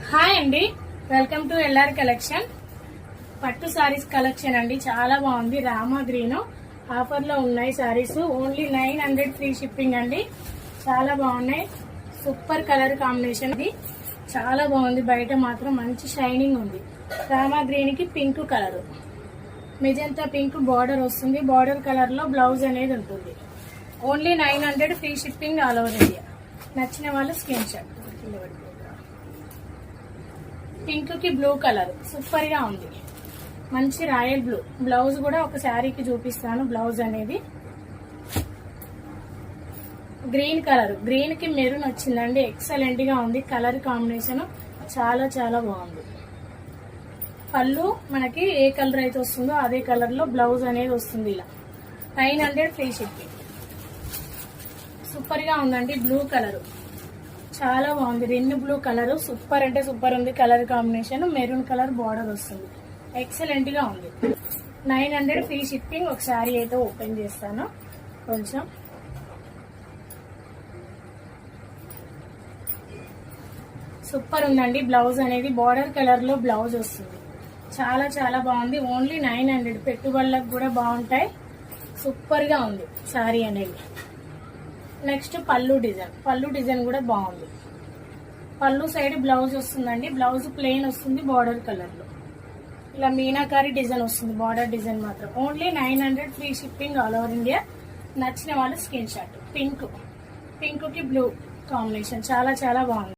Hi అండి, welcome to LR collection. పట్టు saris collection అండి. చాలా బాగుంది. రామా గ్రీన్ ఆఫర్ లో ఉన్నాయి సారీస్. ఓన్లీ 900 ఫ్రీ షిప్పింగ్ అండి. చాలా బాగున్నాయి. సూపర్ కలర్ కాంబినేషన్ ఇది. చాలా బాగుంది. బయట మాత్రం మంచి షైనింగ్ ఉంది. రామా గ్రీన్ కి pink colour, magenta pink border వస్తుంది. బార్డర్ కలర్ లో బ్లౌజ్ అనేది ఉంటుంది. Only 900 free shipping all over India. నచ్చిన వాళ్ళు స్క్రీన్ షాట్. పింక్ కి బ్లూ కలర్ సూపర్ గా ఉంది. మంచి రాయల్ బ్లూ. బ్లౌజ్ కూడా ఒక శారీకి చూపిస్తాను. బ్లౌజ్ అనేది గ్రీన్ కలర్, గ్రీన్ కి మెరూన్ వచ్చిందండి. ఎక్సలెంట్ గా ఉంది. కలర్ కాంబినేషన్ చాలా చాలా బాగుంది. పళ్ళు మనకి ఏ కలర్ అయితే వస్తుందో అదే కలర్ లో బ్లౌజ్ అనేది వస్తుంది. ఇలా 900 ఫ్రీ షిప్పింగ్. సూపర్ గా ఉందండి. బ్లూ కలర్ చాలా బాగుంది. రెండు బ్లూ కలర్ సూపర్ అంటే సూపర్ ఉంది. Colour combination maroon colour border వస్తుంది. ఎక్సలెంట్ గా ఉంది. 900 ఫ్రీ షిప్పింగ్. ఒక శారీ అయితే ఓపెన్ చేస్తాను. కొంచెం సూపర్ ఉందండి. బ్లౌజ్ అనేది బార్డర్ కలర్ లో బ్లౌజ్ వస్తుంది. చాలా చాలా బాగుంది. ఓన్లీ 900. పెట్టుబడులకు కూడా బాగుంటాయి. సూపర్ గా ఉంది శారీ అనేది. నెక్స్ట్ పళ్ళు డిజైన్. పళ్ళు డిజైన్ కూడా బాగుంది. పళ్ళు సైడ్ బ్లౌజ్ వస్తుందండి. బ్లౌజ్ ప్లెయిన్ వస్తుంది. బార్డర్ కలర్ లో ఇలా మీనాకారి డిజైన్ వస్తుంది. బార్డర్ డిజైన్ మాత్రం only 900 free shipping all over India. నచ్చిన వాళ్ళు స్క్రీన్ షాట్. పింక్ కి బ్లూ కాంబినేషన్ చాలా చాలా బాగుంది.